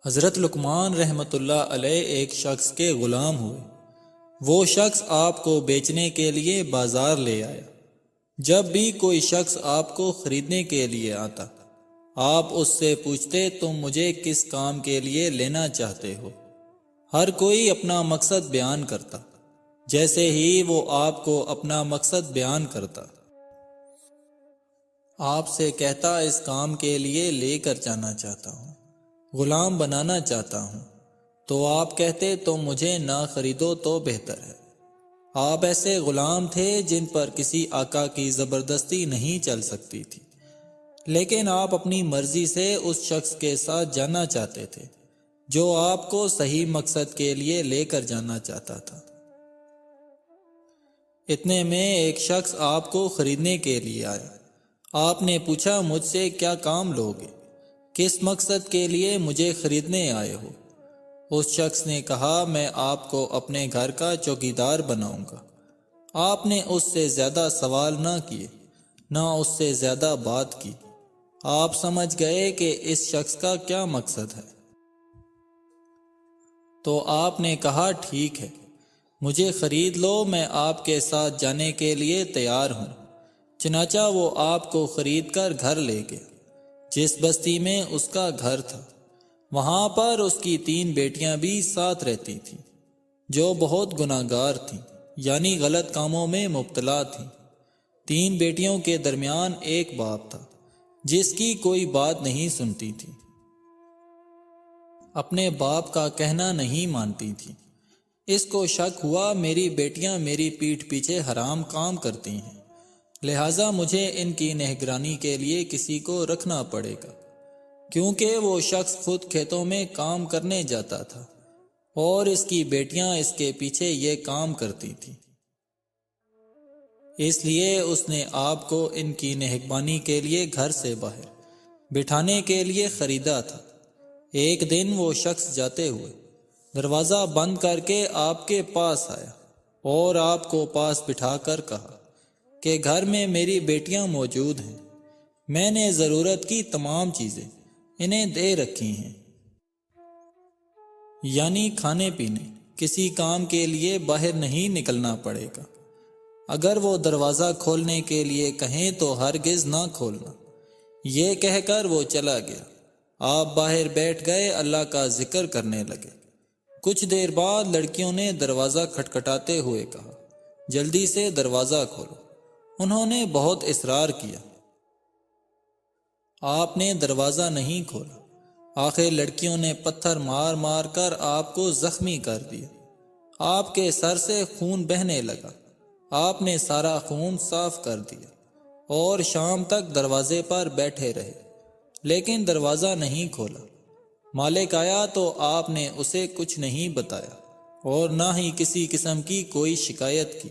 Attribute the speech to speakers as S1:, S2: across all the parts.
S1: حضرت لقمان رحمۃ اللہ علیہ ایک شخص کے غلام ہوئے۔ وہ شخص آپ کو بیچنے کے لیے بازار لے آیا۔ جب بھی کوئی شخص آپ کو خریدنے کے لیے آتا، آپ اس سے پوچھتے تم مجھے کس کام کے لیے لینا چاہتے ہو؟ ہر کوئی اپنا مقصد بیان کرتا۔ جیسے ہی وہ آپ کو اپنا مقصد بیان کرتا، آپ سے کہتا اس کام کے لیے لے کر جانا چاہتا ہوں، غلام بنانا چاہتا ہوں، تو آپ کہتے تم مجھے نہ خریدو تو بہتر ہے۔ آپ ایسے غلام تھے جن پر کسی آقا کی زبردستی نہیں چل سکتی تھی، لیکن آپ اپنی مرضی سے اس شخص کے ساتھ جانا چاہتے تھے جو آپ کو صحیح مقصد کے لیے لے کر جانا چاہتا تھا۔ اتنے میں ایک شخص آپ کو خریدنے کے لیے آیا۔ آپ نے پوچھا مجھ سے کیا کام لوگے؟ کس مقصد کے لیے مجھے خریدنے آئے ہو؟ اس شخص نے کہا میں آپ کو اپنے گھر کا چوکیدار بناؤں گا۔ آپ نے اس سے زیادہ سوال نہ کیے، نہ اس سے زیادہ بات کی۔ آپ سمجھ گئے کہ اس شخص کا کیا مقصد ہے، تو آپ نے کہا ٹھیک ہے، مجھے خرید لو، میں آپ کے ساتھ جانے کے لیے تیار ہوں۔ چنانچہ وہ آپ کو خرید کر گھر لے گیا جس بستی میں اس کا گھر تھا۔ وہاں پر اس کی 3 بیٹیاں بھی ساتھ رہتی تھیں جو بہت گناہگار تھیں، یعنی غلط کاموں میں مبتلا تھیں۔ 3 بیٹیوں کے درمیان ایک باپ تھا جس کی کوئی بات نہیں سنتی تھی، اپنے باپ کا کہنا نہیں مانتی تھی۔ اس کو شک ہوا میری بیٹیاں میری پیٹھ پیچھے حرام کام کرتی ہیں، لہٰذا مجھے ان کی نگرانی کے لیے کسی کو رکھنا پڑے گا، کیونکہ وہ شخص خود کھیتوں میں کام کرنے جاتا تھا اور اس کی بیٹیاں اس کے پیچھے یہ کام کرتی تھیں۔ اس لیے اس نے آپ کو ان کی نگہبانی کے لیے گھر سے باہر بٹھانے کے لیے خریدا تھا۔ ایک دن وہ شخص جاتے ہوئے دروازہ بند کر کے آپ کے پاس آیا اور آپ کو پاس بٹھا کر کہا کہ گھر میں میری بیٹیاں موجود ہیں، میں نے ضرورت کی تمام چیزیں انہیں دے رکھی ہیں، یعنی کھانے پینے، کسی کام کے لیے باہر نہیں نکلنا پڑے گا۔ اگر وہ دروازہ کھولنے کے لیے کہیں تو ہرگز نہ کھولنا۔ یہ کہہ کر وہ چلا گیا۔ آپ باہر بیٹھ گئے، اللہ کا ذکر کرنے لگے۔ کچھ دیر بعد لڑکیوں نے دروازہ کھٹکھٹاتے ہوئے کہا جلدی سے دروازہ کھولو۔ انہوں نے بہت اصرار کیا، آپ نے دروازہ نہیں کھولا۔ آخر لڑکیوں نے پتھر مار مار کر آپ کو زخمی کر دیا۔ آپ کے سر سے خون بہنے لگا۔ آپ نے سارا خون صاف کر دیا اور شام تک دروازے پر بیٹھے رہے، لیکن دروازہ نہیں کھولا۔ مالک آیا تو آپ نے اسے کچھ نہیں بتایا اور نہ ہی کسی قسم کی کوئی شکایت کی۔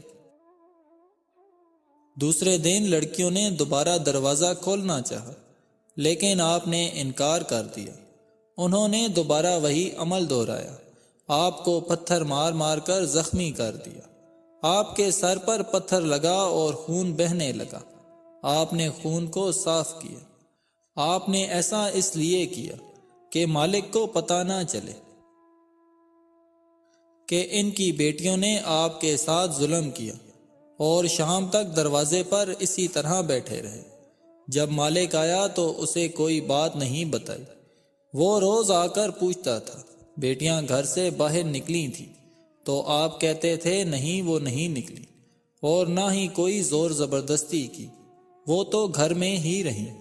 S1: دوسرے دن لڑکیوں نے دوبارہ دروازہ کھولنا چاہا، لیکن آپ نے انکار کر دیا۔ انہوں نے دوبارہ وہی عمل دہرایا، آپ کو پتھر مار مار کر زخمی کر دیا۔ آپ کے سر پر پتھر لگا اور خون بہنے لگا۔ آپ نے خون کو صاف کیا۔ آپ نے ایسا اس لیے کیا کہ مالک کو پتہ نہ چلے کہ ان کی بیٹیوں نے آپ کے ساتھ ظلم کیا، اور شام تک دروازے پر اسی طرح بیٹھے رہے۔ جب مالک آیا تو اسے کوئی بات نہیں بتائی۔ وہ روز آ کر پوچھتا تھا بیٹیاں گھر سے باہر نکلی تھیں، تو آپ کہتے تھے نہیں وہ نہیں نکلی، اور نہ ہی کوئی زور زبردستی کی، وہ تو گھر میں ہی رہیں۔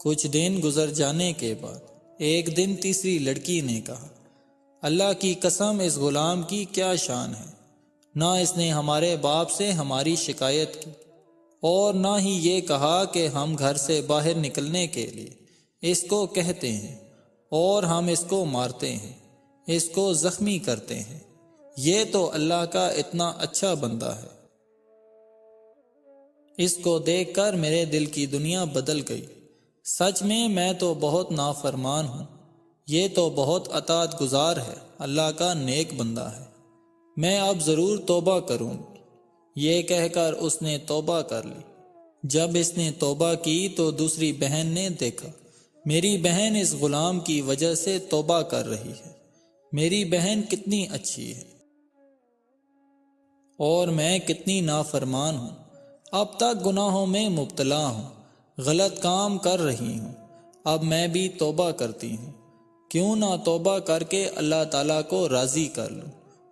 S1: کچھ دن گزر جانے کے بعد ایک دن تیسری لڑکی نے کہا اللہ کی قسم اس غلام کی کیا شان ہے، نہ اس نے ہمارے باپ سے ہماری شکایت کی، اور نہ ہی یہ کہا کہ ہم گھر سے باہر نکلنے کے لیے اس کو کہتے ہیں اور ہم اس کو مارتے ہیں، اس کو زخمی کرتے ہیں۔ یہ تو اللہ کا اتنا اچھا بندہ ہے۔ اس کو دیکھ کر میرے دل کی دنیا بدل گئی۔ سچ میں تو بہت نافرمان ہوں، یہ تو بہت اطاعت گزار ہے، اللہ کا نیک بندہ ہے، میں اب ضرور توبہ کروں۔ یہ کہہ کر اس نے توبہ کر لی۔ جب اس نے توبہ کی تو دوسری بہن نے دیکھا میری بہن اس غلام کی وجہ سے توبہ کر رہی ہے، میری بہن کتنی اچھی ہے، اور میں کتنی نافرمان ہوں، اب تک گناہوں میں مبتلا ہوں، غلط کام کر رہی ہوں، اب میں بھی توبہ کرتی ہوں، کیوں نہ توبہ کر کے اللہ تعالیٰ کو راضی کر لوں۔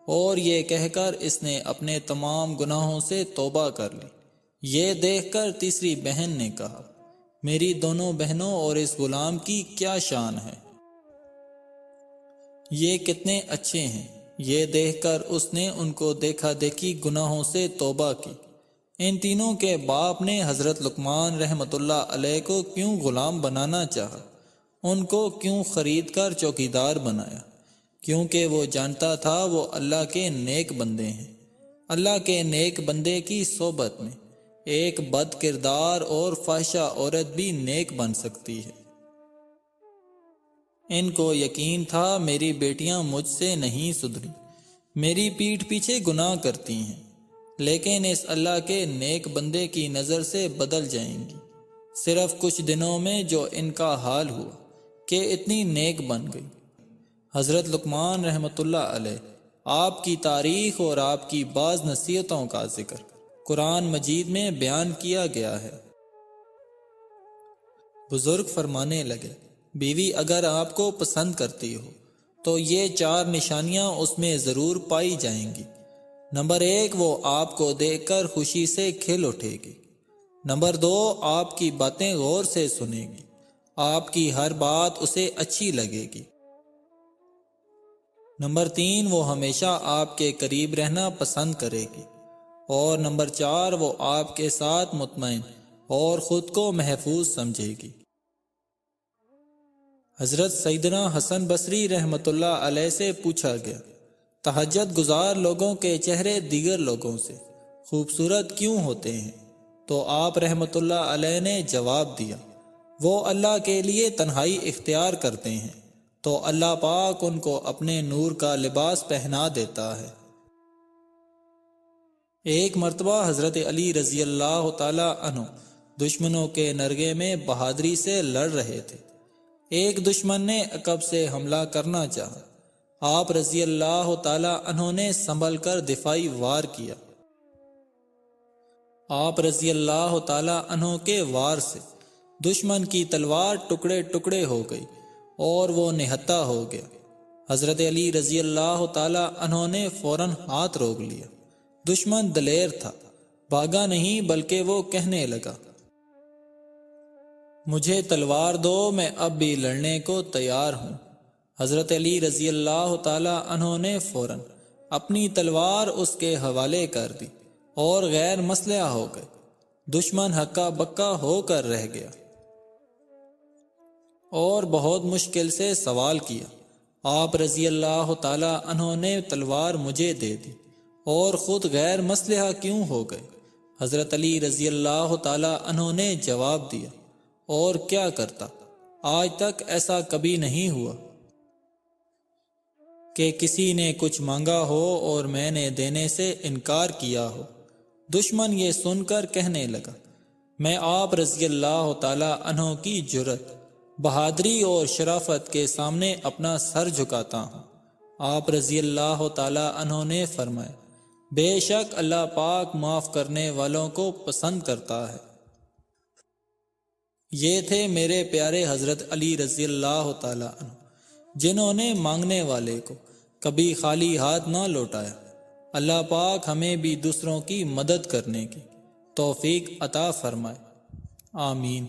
S1: اور یہ کہہ کر اس نے اپنے تمام گناہوں سے توبہ کر لی۔ یہ دیکھ کر تیسری بہن نے کہا، میری دونوں بہنوں اور اس غلام کی کیا شان ہے، یہ کتنے اچھے ہیں۔ یہ دیکھ کر اس نے ان کو دیکھا دیکھی گناہوں سے توبہ کی۔ ان تینوں کے باپ نے حضرت لقمان رحمۃ اللہ علیہ کو کیوں غلام بنانا چاہا، ان کو کیوں خرید کر چوکیدار بنایا؟ کیونکہ وہ جانتا تھا وہ اللہ کے نیک بندے ہیں۔ اللہ کے نیک بندے کی صحبت میں ایک بد کردار اور فحشہ عورت بھی نیک بن سکتی ہے۔ ان کو یقین تھا میری بیٹیاں مجھ سے نہیں سدھری، میری پیٹھ پیچھے گناہ کرتی ہیں، لیکن اس اللہ کے نیک بندے کی نظر سے بدل جائیں گی۔ صرف کچھ دنوں میں جو ان کا حال ہوا کہ اتنی نیک بن گئی۔ حضرت لقمان رحمۃ اللہ علیہ، آپ کی تاریخ اور آپ کی بعض نصیحتوں کا ذکر قرآن مجید میں بیان کیا گیا ہے۔ بزرگ فرمانے لگے، بیوی اگر آپ کو پسند کرتی ہو تو یہ 4 نشانیاں اس میں ضرور پائی جائیں گی۔ نمبر 1، وہ آپ کو دیکھ کر خوشی سے کھل اٹھے گی۔ نمبر 2، آپ کی باتیں غور سے سنے گی، آپ کی ہر بات اسے اچھی لگے گی۔ نمبر 3، وہ ہمیشہ آپ کے قریب رہنا پسند کرے گی۔ اور نمبر 4، وہ آپ کے ساتھ مطمئن اور خود کو محفوظ سمجھے گی۔ حضرت سیدنا حسن بصری رحمۃ اللہ علیہ سے پوچھا گیا، تہجد گزار لوگوں کے چہرے دیگر لوگوں سے خوبصورت کیوں ہوتے ہیں؟ تو آپ رحمۃ اللہ علیہ نے جواب دیا، وہ اللہ کے لیے تنہائی اختیار کرتے ہیں تو اللہ پاک ان کو اپنے نور کا لباس پہنا دیتا ہے۔ ایک مرتبہ حضرت علی رضی اللہ تعالی عنہ دشمنوں کے نرغے میں بہادری سے لڑ رہے تھے۔ ایک دشمن نے عقب سے حملہ کرنا چاہا، آپ رضی اللہ تعالی عنہ نے سنبھل کر دفاعی وار کیا۔ آپ رضی اللہ تعالی عنہ کے وار سے دشمن کی تلوار ٹکڑے ٹکڑے ہو گئی اور وہ نہتا ہو گیا۔ حضرت علی رضی اللہ تعالی عنہ نے فوراً ہاتھ روک لیا۔ دشمن دلیر تھا، بھاگا نہیں بلکہ وہ کہنے لگا، مجھے تلوار دو، میں اب بھی لڑنے کو تیار ہوں۔ حضرت علی رضی اللہ تعالی عنہ نے فوراً اپنی تلوار اس کے حوالے کر دی اور غیر مسلح ہو گئے۔ دشمن ہکا بکا ہو کر رہ گیا اور بہت مشکل سے سوال کیا، آپ رضی اللہ تعالی عنہ نے تلوار مجھے دے دی اور خود غیر مسلح کیوں ہو گئے؟ حضرت علی رضی اللہ تعالی عنہ نے جواب دیا، اور کیا کرتا، آج تک ایسا کبھی نہیں ہوا کہ کسی نے کچھ مانگا ہو اور میں نے دینے سے انکار کیا ہو۔ دشمن یہ سن کر کہنے لگا، میں آپ رضی اللہ تعالی عنہ کی جرأت، بہادری اور شرافت کے سامنے اپنا سر جھکاتا ہوں۔ آپ رضی اللہ تعالی عنہ نے فرمایا، بے شک اللہ پاک معاف کرنے والوں کو پسند کرتا ہے۔ یہ تھے میرے پیارے حضرت علی رضی اللہ تعالی عنہ، جنہوں نے مانگنے والے کو کبھی خالی ہاتھ نہ لوٹایا۔ اللہ پاک ہمیں بھی دوسروں کی مدد کرنے کی توفیق عطا فرمائے، آمین۔